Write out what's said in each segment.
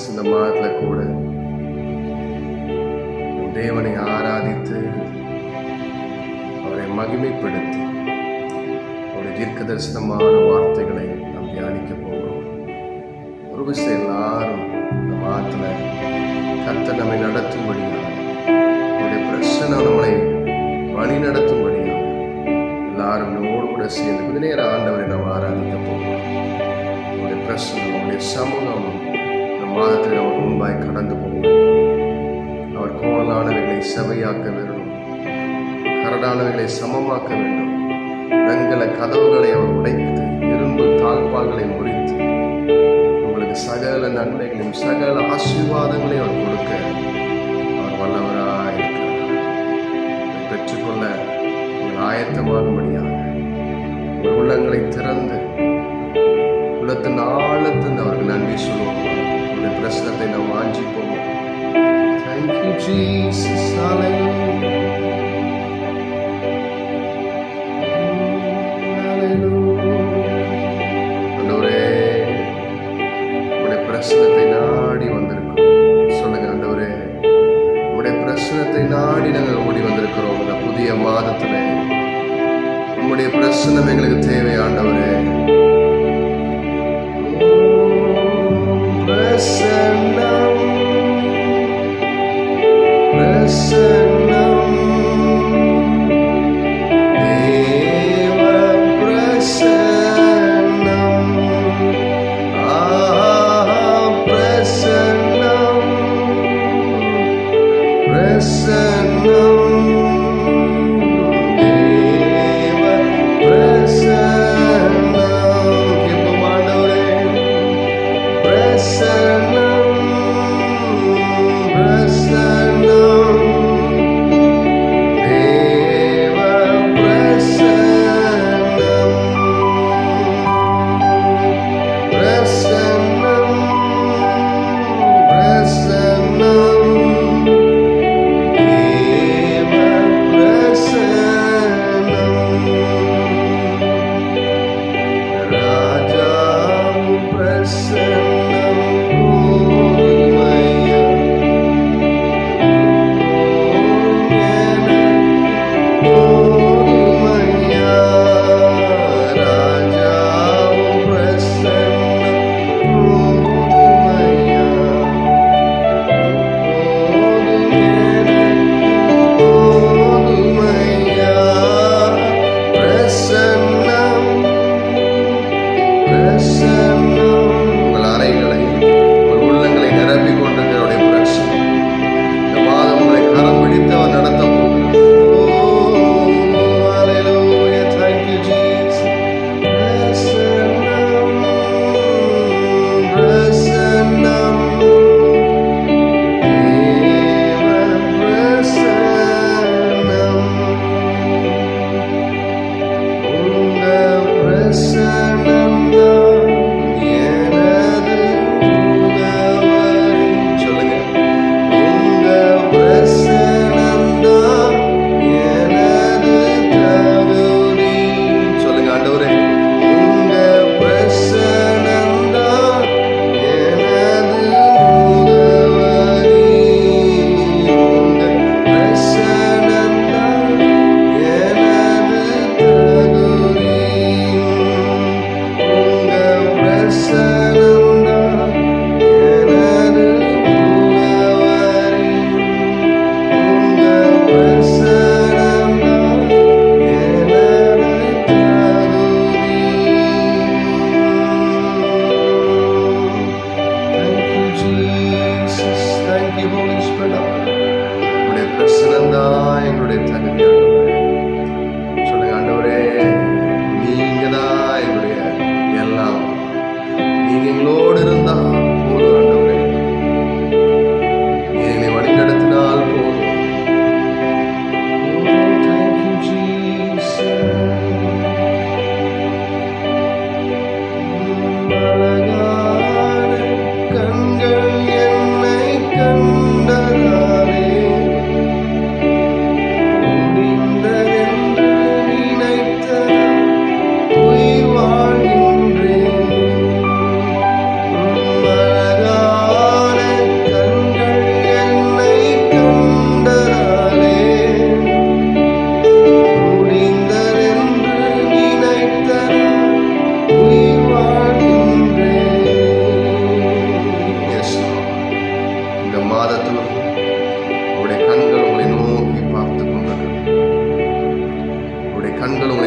இந்த மாதத்துல கூட தேவனை ஆராதித்து அவரை மகிமைப்படுத்தி அவருடைய தீர்க்க தரிசனமான வார்த்தைகளை நாம் தியானிக்க போகிறோம். ஒரு விஷயம் எல்லாரும் இந்த மாதத்துல கர்த்தர் நம்மை நடத்தும்படியாக, அவருடைய பிரச்சனை நம்மளை வழி நடத்தும்படியாக எல்லாரும் நம்மோடு கூட சேர்ந்து கொஞ்ச நேரம் ஆண்டவரை நாம் ஆராதிக்க போகிறோம். அவருடைய பிரச்சனை, அவருடைய சமூகம் இந்த மாதத்தில் அவர் முன்பாய் கடந்து போகும். அவர் கோணலானவைகளை செவையாக்க வேண்டும், கரடானவைகளை சமமாக்க வேண்டும். வெண்கல கதவுகளை அவர் உடைத்து இரும்பு தாழ்பால்களை முறித்து உங்களுக்கு சகல நன்மைகளையும் சகல ஆசீர்வாதங்களையும் அவர் கொடுக்க அவர் வல்லவராயிருக்கிறார். அதை பெற்றுக்கொள்ள உங்கள் ஆயத்தமாகும்படியாக உங்கள் உள்ளங்களை திறந்து உள்ளத்தின் ஆழத்தின் அவருக்கு நன்றி சொல்லுவோம். உங்களுடைய பிரச்சனத்தை நாம் வாஞ்சிப்போம். Thank you, Jesus. Hallelujah. ஆண்டவரே, உங்களுடைய பிரச்சனத்தை நாடி வந்திருக்கிறோம். சொல்லுங்க ஆண்டவரே, உங்களுடைய பிரச்சனத்தை நாடி நாங்கள் ஓடி வந்திருக்கிறோம். இந்த புதிய மாதத்துல உங்களுடைய பிரச்சனை எங்களுக்கு தேவை ஆண்டவரே.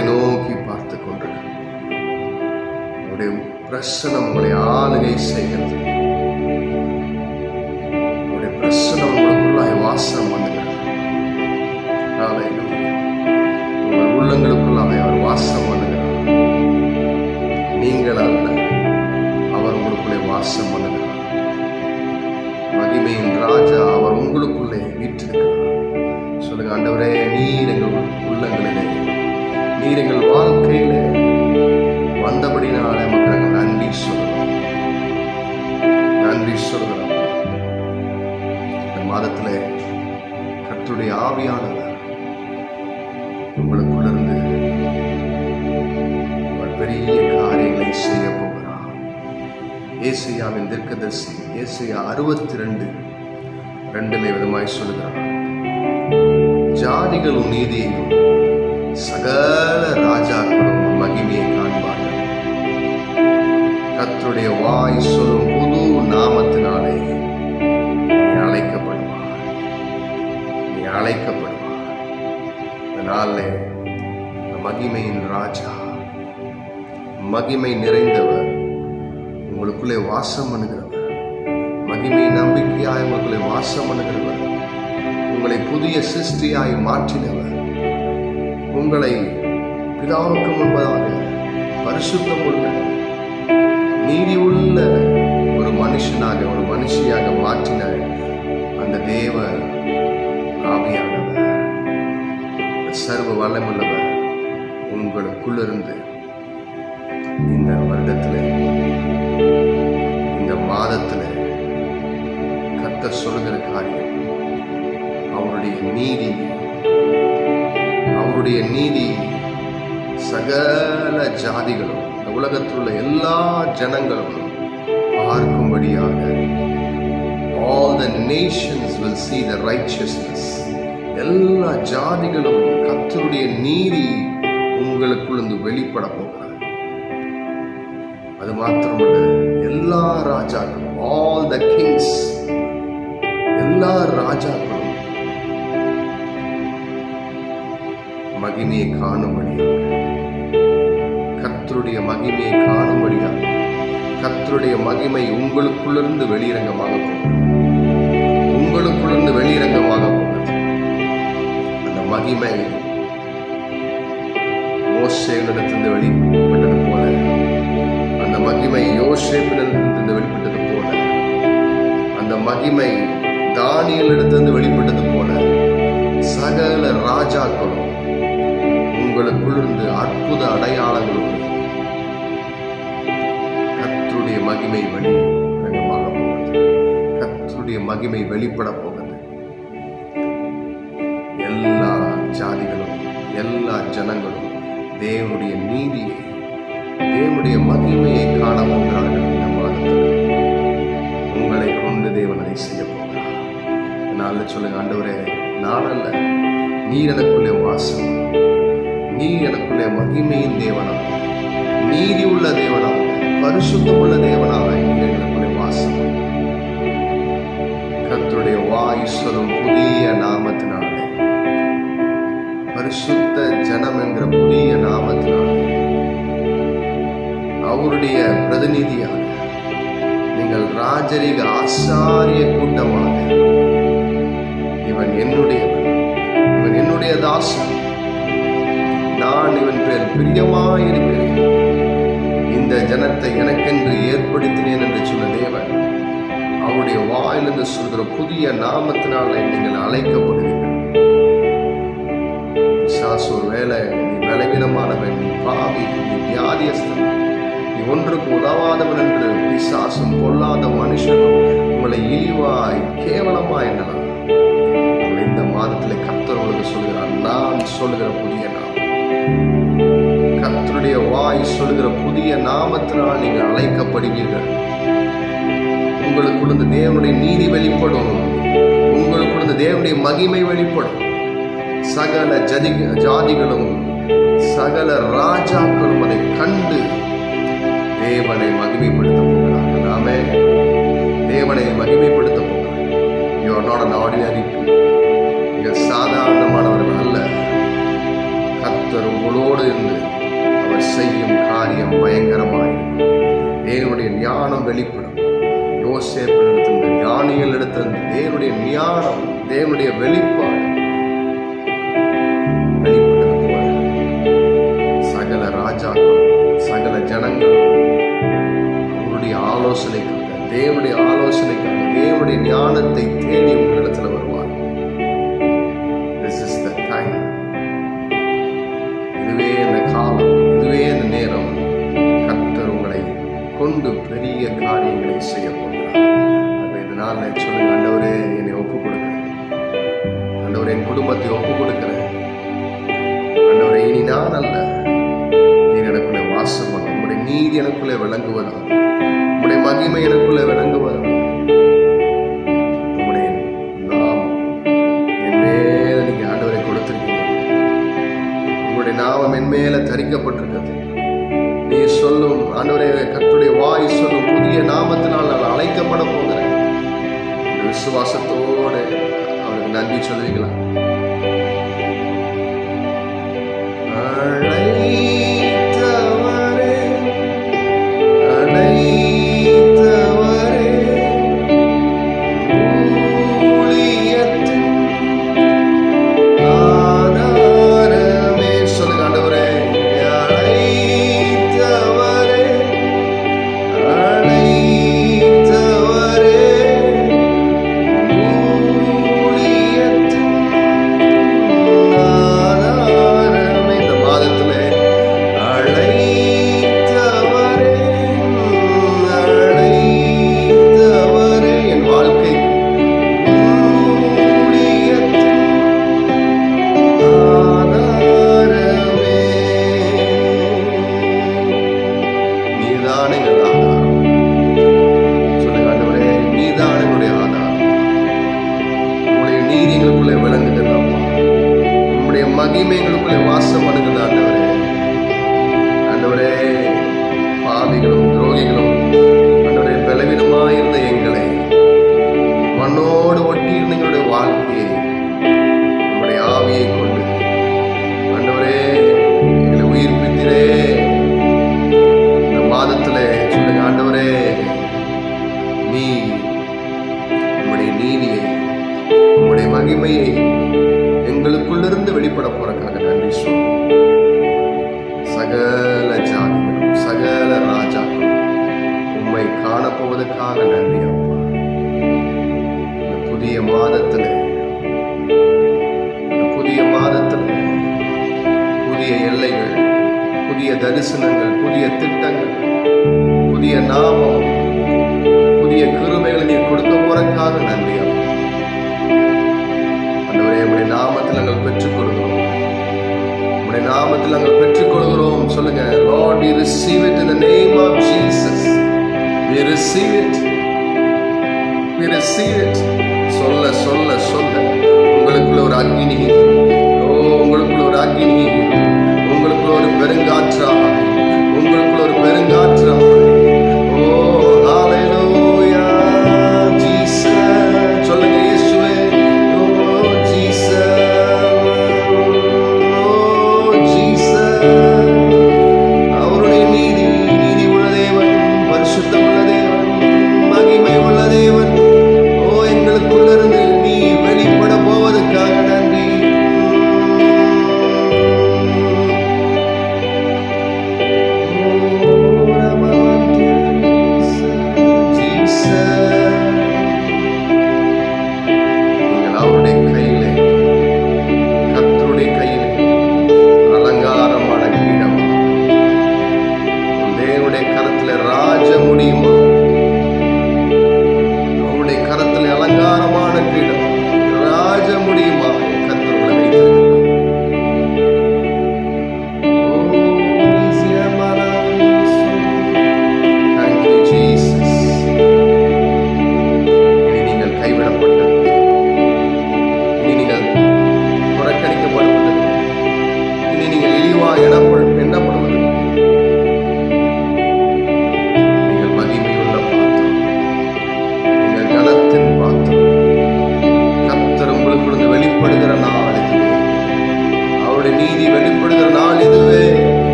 உங்களை நோக்கி பார்த்து கொண்டிருக்கிறது. உங்களுடைய பிரசனம் உங்களை ஆளுகை செய்கிறது. உங்களுடைய பிரசனம் உங்களுக்குள்ளாய் வாசம் பண்ணுகிறது. உங்கள் உள்ளங்களுக்குள்ளாக அவர் வாசம் பண்ணுகிறார். நீங்கள் அல்ல, அவர் உங்களுக்குள்ளே வாசம் பண்ணுகிறார். மகிமையின் ராஜா அவர் உங்களுக்குள்ளே வீற்றிருக்கிறார். சொல்லுங்க, ஆண்டவரே, நீர் எங்கள் உள்ளங்களிலே, நீர் எங்கள் வாழ்க்கையில வந்தபடினால மக்கள் நன்றி சொல்லுகிறோம். நன்றி சொல்லுகிறோம். இந்த மாதத்திலே கர்த்தருடைய ஆவியானவர் உங்களுக்குள்ளிருந்து பெரிய காரியங்களை செய்ய போகிறார். ஏசாயாவின் தீர்க்கதரிசி ஏசாயா 62:2 விதமாய் சொல்லுகிறார், ஜாதிகளும் நீதியையும் சகல ராஜாக்களும் மகிமையை காண்பார்கள். கர்த்தருடைய வாய் சொல்லும் புது நாமத்தினாலே நீ அழைக்கப்படுவார். நீ அழைக்கப்படுவார். அதனால மகிமையின் ராஜா, மகிமை நிறைந்தவர், உங்களுக்குள்ளே வாசம் பண்ணுகிறவர், மகிமை நம்பிக்கையாய் உங்களுக்குள்ளே வாசம் பண்ணுகிறவர், உங்களை புதிய சிருஷ்டியாய் மாற்றினவர், உங்களை பிதாவுக்கு முன்பதாக பரிசுத்தம் உள்ள நீதி உள்ள ஒரு மனுஷனாக, ஒரு மனுஷியாக மாற்றின அந்த தேவ ஆவியானவர், சர்வ வல்லமுள்ளவர் உங்களுக்குள்ளிருந்து இந்த வருடத்தில், இந்த மாதத்தில் கர்த்தர் சொல்லுகிற காரியம், அவருடைய நீதி சகல ஜாதிகளும், இந்த உலகத்தில் உள்ள எல்லா ஜனங்களும் பார்க்கும்படியாக, all the nations will see the righteousness. எல்லா ஜாதிகளும் கர்த்தருடைய நீதி உங்களுக்குள்ள வெளிப்பட போகிறார். அது மாத்திரமல்ல, எல்லா ராஜாக்களும், all the kings, எல்லா ராஜாக்களும் மகிமையை காணும்படியாக, கர்த்தருடைய மகிமையை காணும்படியாக, கர்த்தருடைய மகிமை உங்களுக்குள்ளிருந்து வெளியரங்கமாக போகிறது. உங்களுக்குள்ளிருந்து வெளியரங்கமாக போகிறது. அந்த மகிமை மோசேயிடத்திலிருந்து வெளிப்பட்டது போல, அந்த மகிமை யோசேப்பிடத்திலிருந்து வெளிப்பட்டது போல, அந்த மகிமை தானியேலிடத்திலிருந்து வெளிப்பட்டது போல, சகல ராஜாக்களும் உங்களுக்குள்ளிருந்து அற்புத அடையாளங்களோடு கர்த்தருடைய மகிமை வெளிரங்கமாக போகிறது. கர்த்தருடைய மகிமை வெளிப்பட போகிறது. எல்லா ஜாதிகளும், எல்லா ஜனங்களும் தேவனுடைய நீதியை, தேவனுடைய மகிமையை காண போகிறார்கள். இந்த மாதத்தில் உங்களை கொண்டு தேவன் அதை செய்ய போகிறார். அதனால சொல்லுங்க, ஆண்டவரே, நான் அல்ல, நீர் எனக்குள்ளே வாசம், நீர் எனக்குள்ளே மகிமையின் தேவனாக, நீதி உள்ள தேவனாக, பரிசுத்தம் உள்ள தேவனாக நீர் எனக்குள்ளே வாசம். கர்த்தருடைய வாய் சொல்லும் புதிய நாமத்தினாலே, பரிசுத்த ஜனம் என்கிற புதிய நாமத்தினாலே, அவருடைய பிரதிநிதியாக, நீங்கள் ராஜரிக ஆசாரிய கூட்டமாக, இவன் என்னுடையவன், இவன் என்னுடைய தாசன், நான் இவன் பேர் பிரியமாயிருக்கிறேன், இந்த ஜனத்தை எனக்கென்று ஏற்படுத்தினேன் என்று சொன்ன தேவன் அவருடைய வாயிலிருந்து சொல்கிற புதிய நாமத்தினாலே நீங்கள் அழைக்கப்படுவீர்கள். ஒருவேளை நீ பலவீனமானவன், நீ பாவி, நீ வியாதியஸ்தன், நீ ஒன்றுக்கு உதவாதவன் என்று பிசாசும் பொல்லாத மனுஷனும் உங்களை இழிவாய் கேவலமாய் எண்ணலாம். இந்த மாதத்தில் கர்த்தர் உங்களுக்கு சொல்கிறார், நான் சொல்லுகிற புதிய நாமம், கர்த்தருடைய வாய் சொல்லுகிற புதிய நாமத்தினால் நீங்கள் அழைக்கப்படுவீர்கள். உங்களுக்குள்ள தேவனுடைய நீதி வெளிப்படும், உங்களுக்குள்ள தேவனுடைய மகிமை வெளிப்படும். சகல ஜாதிகளும் சகல ராஜாக்களும் அதை கண்டு தேவனை மகிமைப்படுத்த போகிறார்கள். நாமே தேவனை மகிமைப்படுத்த போகிறார்கள். You are not an ordinary people. நீங்கள் சாதாரணமானவர்கள் அல்ல. கர்த்தர் உங்களோடு உங்களோடு இருந்து அவர் செய்யும் காரியம் பயங்கரமாயிருக்கும். தேவனுடைய ஞானம் வெளிப்படும். யோசேப்பிடத்திலிருந்து, ஞானிகள் இடத்திலிருந்து தேவனுடைய ஞானம், தேவனுடைய வெளிப்பாடு வெளிப்பட்டது போல சகல ராஜாக்களும் சகல ஜனங்களும் அவருடைய ஆலோசனைக்காக, தேவனுடைய ஆலோசனைக்காக, தேவனுடைய ஞானத்தை தேடி உங்களிடத்தில் வருவார். This is the time. இதுவே இந்த காலம், இதுவே இந்த நேரம். கர்த்தர் உங்களை கொண்டு பெரிய காரியங்களை செய்ய போகிறார். இதனால் சொல்லுங்க, ஆண்டவரே என்னை ஒப்பு கொடுக்கிறேன், ஆண்டவரே என் குடும்பத்தை ஒப்பு கொடுக்கிறேன், ஆண்டவரே இனி நான் அல்ல, நீர் எனக்குள்ளே வாசம் பண்ண, உங்களுடைய நீதி எனக்குள்ளே விளங்குவதால், உங்களுடைய மகிமை எனக்குள்ளே விளங்குவதால், உங்களுடைய நாமம் என் மேல நீங்க ஆண்டவரை கொடுத்திருக்கீங்க, உங்களுடைய நாமம் என் மேல தரிக்கப்பட்டிருக்கிறது. நீ சொல்லும் ஆண்டவரே, கர்த்தருடைய வாய் சொல்லும் புதிய நாமத்தினால் நான் அழைக்கப்பட போகிறேன். இந்த விசுவாசத்தோடு அவருக்கு நன்றி சொல்லுவீங்களா? மகிமைகளுக்குள்ளே வாசம் பண்ணுகிறது ஆண்டவரே. ஆண்டவரே, பாவிகளும் துரோகிகளும் ஆண்டவரே பலவீனமாயிருந்த எங்களை, மண்ணோடு ஒட்டி இருந்த எங்களுடைய வாழ்க்கையை உங்களுடைய ஆவியை கொண்டு ஆண்டவரே எங்களை உயிர்ப்பித்திலே. இந்த மாதத்திலே சொல்லுங்க ஆண்டவரே, நீ உங்களுடைய நீதியை, உங்களுடைய மகிமையை எங்களுக்குள்ளிருந்து வெளிப்பட போறதுக்காக நன்றி சொல்லுவோம். சகல ஜாதிகளும் சகல ராஜாக்களும் உம்மை காணப்போவதற்காக நன்றி அப்பா. இந்த புதிய மாதத்துல புதிய எல்லைகள், புதிய தரிசனங்கள், புதிய திட்டங்கள், புதிய நாமம், புதிய கிருபைகளை நீர் கொடுக்க போறதுக்காக நன்றி அப்பா. ஆண்டவரே, உம்முடைய நாமத்தில் நாங்கள் பெற்றுக்கொள்கிறோம், உம்முடைய நாமத்தில் நாங்கள் பெற்றுக்கொள்கிறோம். சொல்லுங்க, Lord, we receive it in the name of Jesus. We receive it. We receive it. சொல்ல சொல்ல சொல்ல உங்களுக்குள்ள ஒரு அக்னி, உங்களுக்குள்ள ஒரு அக்னி, உங்களுக்குள்ள ஒரு பெருங்காற்றா, உங்களுக்குள்ள ஒரு பெருங்காற்றா. மகிமை உள்ள தேவன், எங்களுக்குள்ளிருந்து நீ வெளி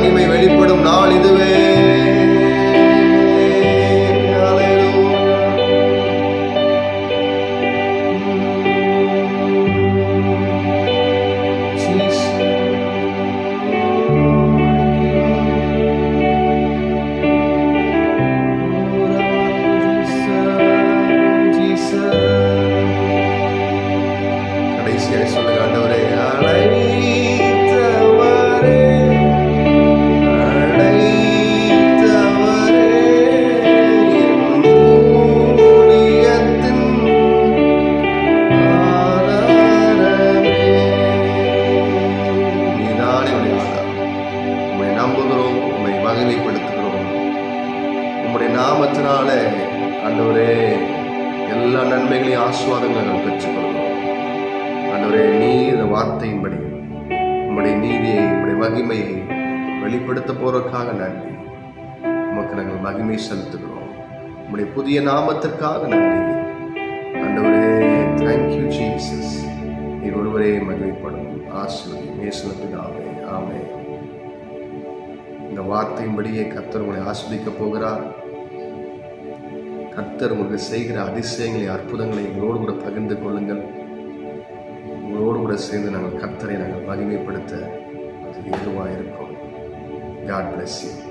மகிமை வெளிப்படும் நாள் இதுவே. சொல்லுங்க ஆண்டவரே, அழைத்தவரே, அழைத்தவரே, என் ஊழியத்தின் ஆதாரமே. நீதானே உடைய ஆதாரம். உம்மை நம்புகிறோம், உம்மை மகிமைப்படுத்துகிறோம். உம்முடைய நாமத்தினால ஆண்டவரே எல்லா நன்மைகளையும் ஆசீர்வாதங்களை நாங்கள் பெற்றுக்கொள்கிறோம். ஆண்டவரே, நீர் இந்த வார்த்தையின்படி உம்முடைய நீதியை, உம்முடைய மகிமையை வெளிப்படுத்த போறதுக்காக நன்றி. உமக்கு நாங்கள் மகிமை செலுத்துகிறோம். உம்முடைய புதிய நாமத்திற்காக நன்றி ஆண்டவரே. Thank you Jesus. நீர் ஒருவரே மகிமைப்படும். ஆசீர்வதி இயேசுவின் ஆமென். இந்த வார்த்தையின்படியே கர்த்தர் உங்களை ஆஸ்வதிக்க போகிறார். கர்த்தர் உங்களுக்கு செய்கிற அதிசயங்களை, அற்புதங்களை எங்களோடு கூட பகிர்ந்து கொள்ளுங்கள். உங்களோடு கூட சேர்ந்து நாங்கள் கர்த்தரை மகிமைப்படுத்த அது ஏதுவாக இருக்கும். God bless you.